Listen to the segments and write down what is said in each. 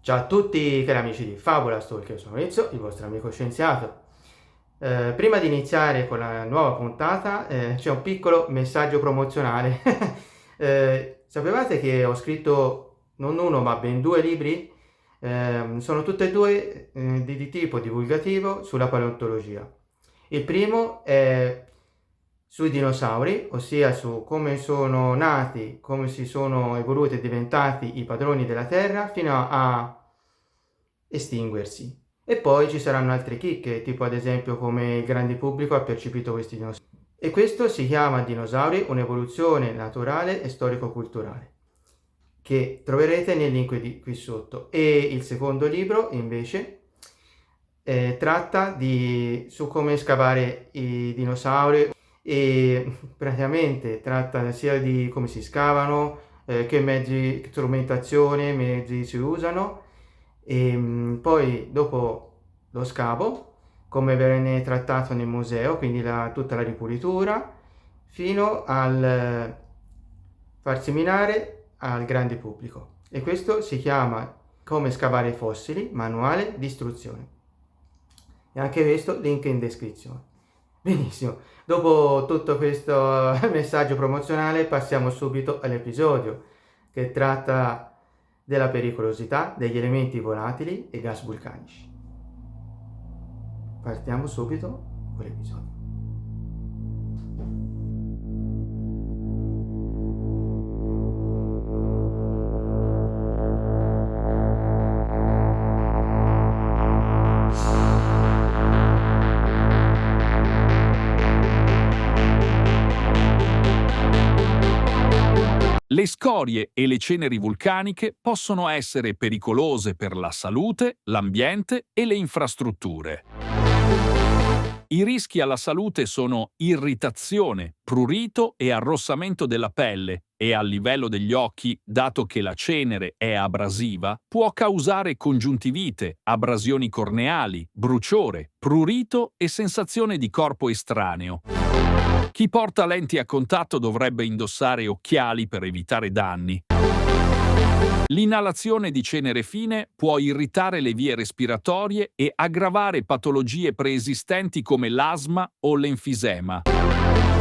Ciao a tutti cari amici di Fabula Stalker, sono Ezio, il vostro amico scienziato. Prima di iniziare con la nuova puntata c'è un piccolo messaggio promozionale. Sapevate che ho scritto non uno ma ben 2 libri? Sono tutti e due di tipo divulgativo sulla paleontologia. Il primo è sui dinosauri, ossia su come sono nati, come si sono evoluti e diventati i padroni della Terra fino a estinguersi. E poi ci saranno altre chicche, tipo ad esempio come il grande pubblico ha percepito questi dinosauri. E questo si chiama Dinosauri, un'evoluzione naturale e storico-culturale, che troverete nel link qui sotto. E il secondo libro, invece, tratta su come scavare i dinosauri e praticamente tratta sia di come si scavano, che mezzi, strumentazione, mezzi si usano e poi dopo lo scavo come viene trattato nel museo, quindi tutta la ripulitura fino al far seminare al grande pubblico, e questo si chiama come scavare fossili, manuale di istruzione, e anche questo link in descrizione. Benissimo, dopo tutto questo messaggio promozionale passiamo subito all'episodio che tratta della pericolosità degli elementi volatili e gas vulcanici. Partiamo subito con l'episodio. Le scorie e le ceneri vulcaniche possono essere pericolose per la salute, l'ambiente e le infrastrutture. I rischi alla salute sono irritazione, prurito e arrossamento della pelle, e a livello degli occhi, dato che la cenere è abrasiva, può causare congiuntivite, abrasioni corneali, bruciore, prurito e sensazione di corpo estraneo. Chi porta lenti a contatto dovrebbe indossare occhiali per evitare danni. L'inalazione di cenere fine può irritare le vie respiratorie e aggravare patologie preesistenti come l'asma o l'enfisema.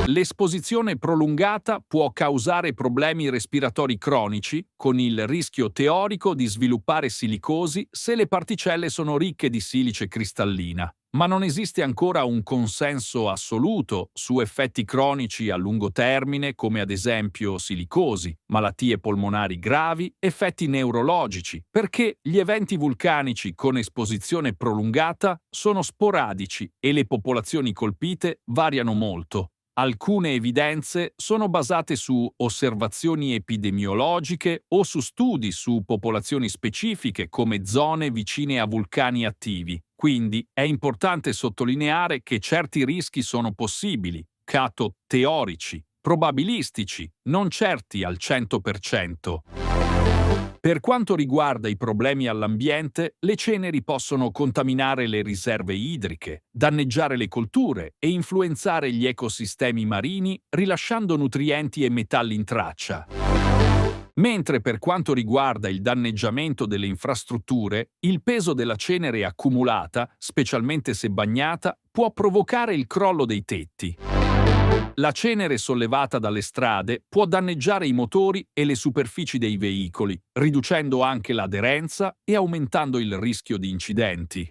L'esposizione prolungata può causare problemi respiratori cronici, con il rischio teorico di sviluppare silicosi se le particelle sono ricche di silice cristallina. Ma non esiste ancora un consenso assoluto su effetti cronici a lungo termine come ad esempio silicosi, malattie polmonari gravi, effetti neurologici, perché gli eventi vulcanici con esposizione prolungata sono sporadici e le popolazioni colpite variano molto. Alcune evidenze sono basate su osservazioni epidemiologiche o su studi su popolazioni specifiche come zone vicine a vulcani attivi. Quindi è importante sottolineare che certi rischi sono possibili, cato teorici, probabilistici, non certi al 100%. Per quanto riguarda i problemi all'ambiente, le ceneri possono contaminare le riserve idriche, danneggiare le colture e influenzare gli ecosistemi marini, rilasciando nutrienti e metalli in traccia. Mentre per quanto riguarda il danneggiamento delle infrastrutture, il peso della cenere accumulata, specialmente se bagnata, può provocare il crollo dei tetti. La cenere sollevata dalle strade può danneggiare i motori e le superfici dei veicoli, riducendo anche l'aderenza e aumentando il rischio di incidenti.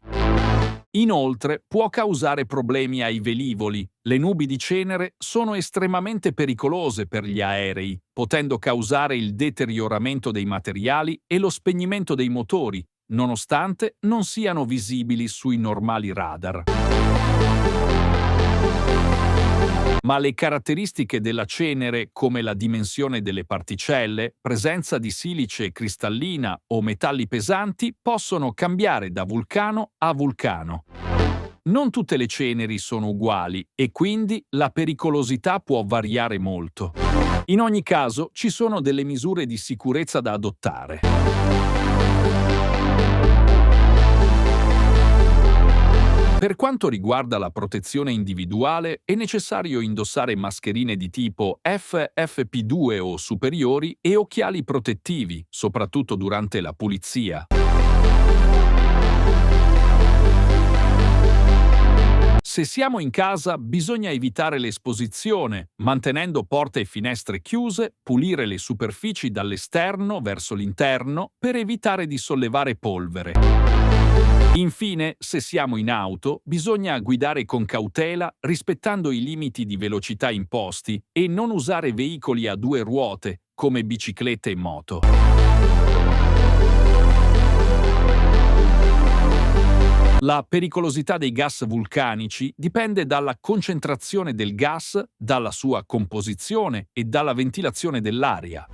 Inoltre, può causare problemi ai velivoli. Le nubi di cenere sono estremamente pericolose per gli aerei, potendo causare il deterioramento dei materiali e lo spegnimento dei motori, nonostante non siano visibili sui normali radar. Ma le caratteristiche della cenere, come la dimensione delle particelle, presenza di silice cristallina o metalli pesanti, possono cambiare da vulcano a vulcano. Non tutte le ceneri sono uguali e quindi la pericolosità può variare molto. In ogni caso, ci sono delle misure di sicurezza da adottare. Per quanto riguarda la protezione individuale, è necessario indossare mascherine di tipo FFP2 o superiori e occhiali protettivi, soprattutto durante la pulizia. Se siamo in casa, bisogna evitare l'esposizione, mantenendo porte e finestre chiuse, pulire le superfici dall'esterno verso l'interno per evitare di sollevare polvere. Infine, se siamo in auto, bisogna guidare con cautela, rispettando i limiti di velocità imposti e non usare veicoli a due ruote, come biciclette e moto. La pericolosità dei gas vulcanici dipende dalla concentrazione del gas, dalla sua composizione e dalla ventilazione dell'aria.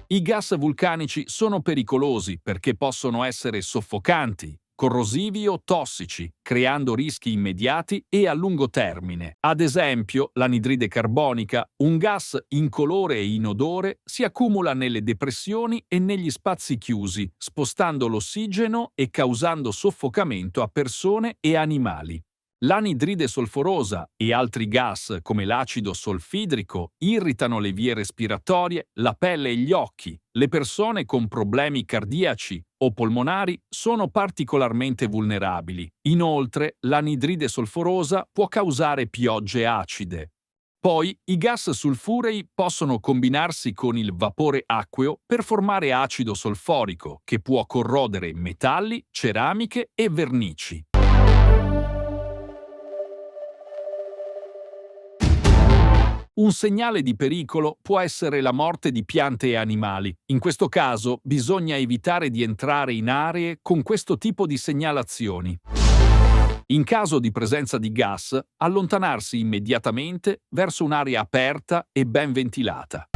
I gas vulcanici sono pericolosi perché possono essere soffocanti, corrosivi o tossici, creando rischi immediati e a lungo termine. Ad esempio, l'anidride carbonica, un gas incolore e inodore, si accumula nelle depressioni e negli spazi chiusi, spostando l'ossigeno e causando soffocamento a persone e animali. L'anidride solforosa e altri gas, come l'acido solfidrico, irritano le vie respiratorie, la pelle e gli occhi. Le persone con problemi cardiaci o polmonari sono particolarmente vulnerabili. Inoltre, l'anidride solforosa può causare piogge acide. Poi, i gas sulfurei possono combinarsi con il vapore acqueo per formare acido solforico, che può corrodere metalli, ceramiche e vernici. Un segnale di pericolo può essere la morte di piante e animali. In questo caso bisogna evitare di entrare in aree con questo tipo di segnalazioni. In caso di presenza di gas, allontanarsi immediatamente verso un'area aperta e ben ventilata.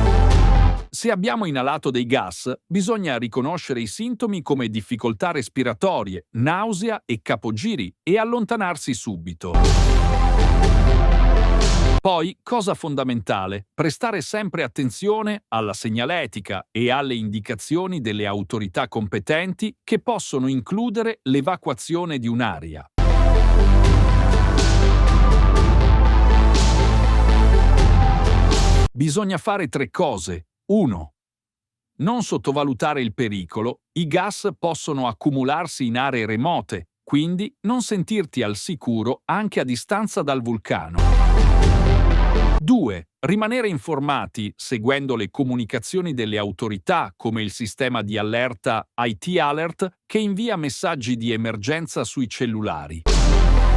Se abbiamo inalato dei gas, bisogna riconoscere i sintomi come difficoltà respiratorie, nausea e capogiri e allontanarsi subito. Poi, cosa fondamentale, prestare sempre attenzione alla segnaletica e alle indicazioni delle autorità competenti che possono includere l'evacuazione di un'area. Bisogna fare 3 cose. 1. Non sottovalutare il pericolo. I gas possono accumularsi in aree remote, quindi non sentirti al sicuro anche a distanza dal vulcano. 2. Rimanere informati seguendo le comunicazioni delle autorità come il sistema di allerta IT Alert che invia messaggi di emergenza sui cellulari.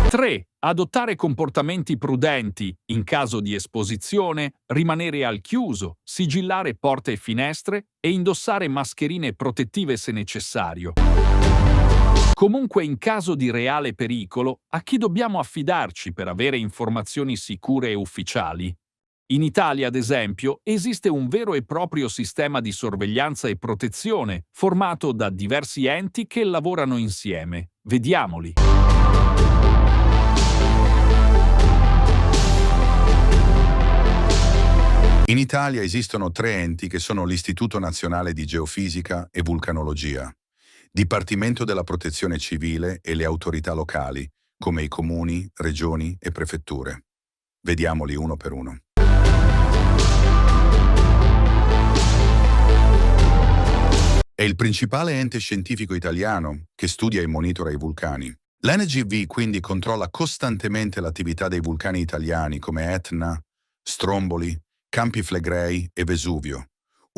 3. Adottare comportamenti prudenti in caso di esposizione, rimanere al chiuso, sigillare porte e finestre e indossare mascherine protettive se necessario. Comunque, in caso di reale pericolo, a chi dobbiamo affidarci per avere informazioni sicure e ufficiali? In Italia, ad esempio, esiste un vero e proprio sistema di sorveglianza e protezione, formato da diversi enti che lavorano insieme. Vediamoli. In Italia esistono 3 enti che sono l'Istituto Nazionale di Geofisica e Vulcanologia, Dipartimento della Protezione Civile e le autorità locali, come i comuni, regioni e prefetture. Vediamoli uno per uno. È il principale ente scientifico italiano che studia e monitora i vulcani. L'NGV quindi controlla costantemente l'attività dei vulcani italiani come Etna, Stromboli, Campi Flegrei e Vesuvio.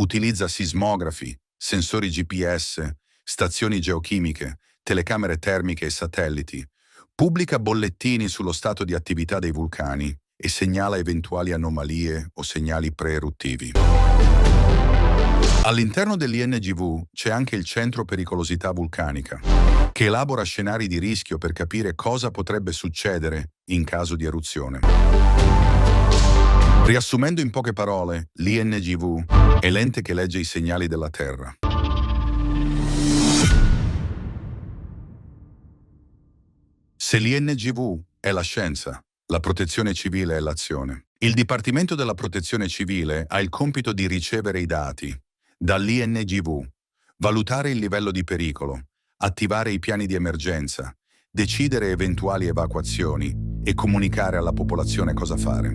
Utilizza sismografi, sensori GPS, stazioni geochimiche, telecamere termiche e satelliti. Pubblica bollettini sullo stato di attività dei vulcani e segnala eventuali anomalie o segnali pre-eruttivi. All'interno dell'INGV c'è anche il Centro Pericolosità Vulcanica, che elabora scenari di rischio per capire cosa potrebbe succedere in caso di eruzione. Riassumendo in poche parole, l'INGV è l'ente che legge i segnali della Terra. Se l'INGV è la scienza, la protezione civile è l'azione. Il Dipartimento della Protezione Civile ha il compito di ricevere i dati dall'INGV, valutare il livello di pericolo, attivare i piani di emergenza, decidere eventuali evacuazioni e comunicare alla popolazione cosa fare.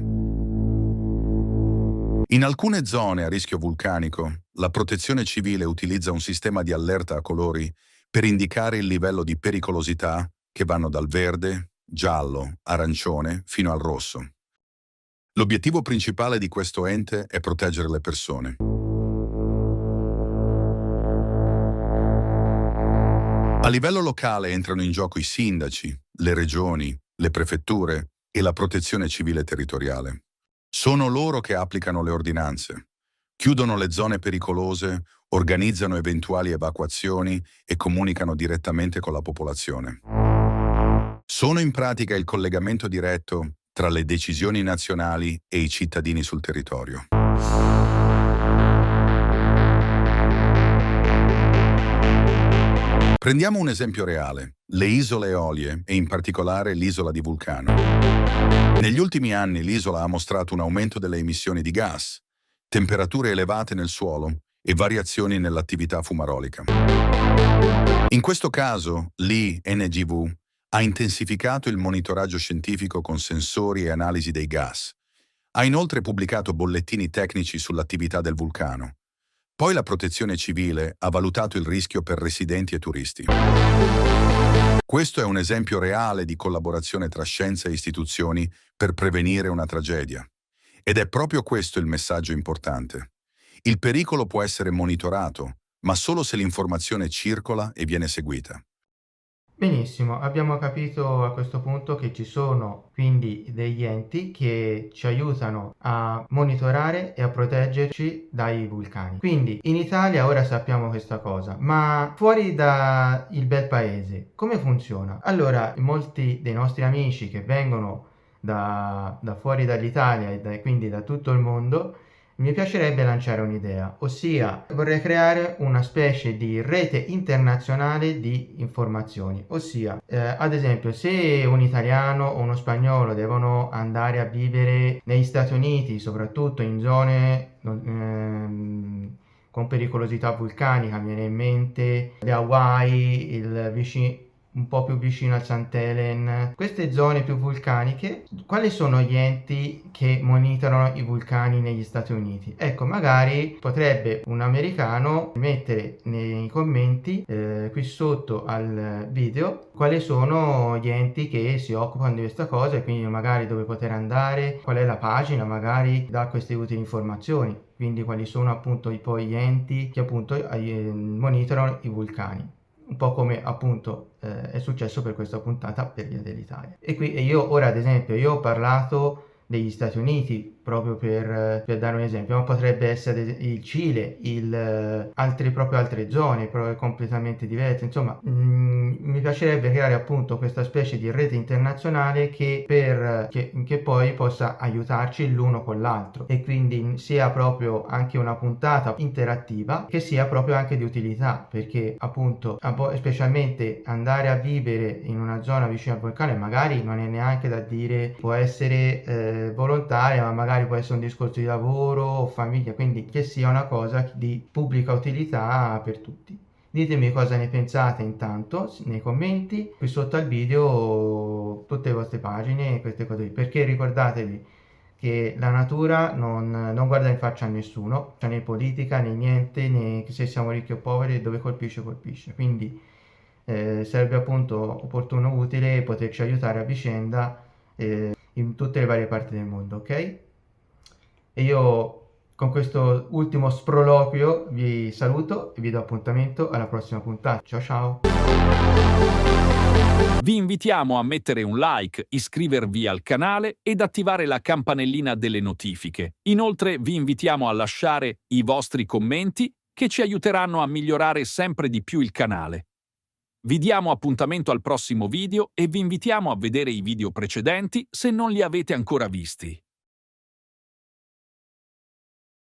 In alcune zone a rischio vulcanico, la Protezione Civile utilizza un sistema di allerta a colori per indicare il livello di pericolosità che vanno dal verde giallo, arancione, fino al rosso. L'obiettivo principale di questo ente è proteggere le persone. A livello locale entrano in gioco i sindaci, le regioni, le prefetture e la protezione civile territoriale. Sono loro che applicano le ordinanze, chiudono le zone pericolose, organizzano eventuali evacuazioni e comunicano direttamente con la popolazione. Sono in pratica il collegamento diretto tra le decisioni nazionali e i cittadini sul territorio. Prendiamo un esempio reale, le isole Eolie e in particolare l'isola di Vulcano. Negli ultimi anni l'isola ha mostrato un aumento delle emissioni di gas, temperature elevate nel suolo e variazioni nell'attività fumarolica. In questo caso, l'INGV ha intensificato il monitoraggio scientifico con sensori e analisi dei gas. Ha inoltre pubblicato bollettini tecnici sull'attività del vulcano. Poi la protezione civile ha valutato il rischio per residenti e turisti. Questo è un esempio reale di collaborazione tra scienza e istituzioni per prevenire una tragedia. Ed è proprio questo il messaggio importante. Il pericolo può essere monitorato, ma solo se l'informazione circola e viene seguita. Benissimo, abbiamo capito a questo punto che ci sono quindi degli enti che ci aiutano a monitorare e a proteggerci dai vulcani. Quindi in Italia ora sappiamo questa cosa, ma fuori dal bel paese come funziona? Allora, molti dei nostri amici che vengono da fuori dall'Italia e quindi da tutto il mondo, mi piacerebbe lanciare un'idea, ossia vorrei creare una specie di rete internazionale di informazioni, ossia ad esempio se un italiano o uno spagnolo devono andare a vivere negli Stati Uniti, soprattutto in zone con pericolosità vulcanica, mi viene in mente le Hawaii, un po' più vicino al St. Helen, queste zone più vulcaniche, quali sono gli enti che monitorano i vulcani negli Stati Uniti? Ecco, magari potrebbe un americano mettere nei commenti qui sotto al video quali sono gli enti che si occupano di questa cosa e quindi magari dove poter andare, qual è la pagina, magari dà queste utili informazioni, quindi quali sono appunto poi gli enti che appunto monitorano i vulcani. Un po' come appunto è successo per questa puntata per via dell'Italia. E io ora ad esempio io ho parlato degli Stati Uniti proprio per dare un esempio, ma potrebbe essere il Cile, altre zone proprio completamente diverse. Insomma, mi piacerebbe creare appunto questa specie di rete internazionale che poi possa aiutarci l'uno con l'altro e quindi sia proprio anche una puntata interattiva che sia proprio anche di utilità, perché appunto specialmente andare a vivere in una zona vicino al vulcano magari non è neanche da dire, può essere volontaria, ma magari può essere un discorso di lavoro o famiglia, quindi che sia una cosa di pubblica utilità per tutti. Ditemi cosa ne pensate intanto nei commenti qui sotto al video, tutte le vostre pagine e queste cose, perché ricordatevi che la natura non guarda in faccia a nessuno, cioè né politica né niente, né se siamo ricchi o poveri, dove colpisce colpisce, quindi sarebbe appunto opportuno, utile poterci aiutare a vicenda in tutte le varie parti del mondo, ok? E io con questo ultimo sproloquio vi saluto e vi do appuntamento alla prossima puntata. Ciao ciao! Vi invitiamo a mettere un like, iscrivervi al canale ed attivare la campanellina delle notifiche. Inoltre vi invitiamo a lasciare i vostri commenti che ci aiuteranno a migliorare sempre di più il canale. Vi diamo appuntamento al prossimo video e vi invitiamo a vedere i video precedenti se non li avete ancora visti.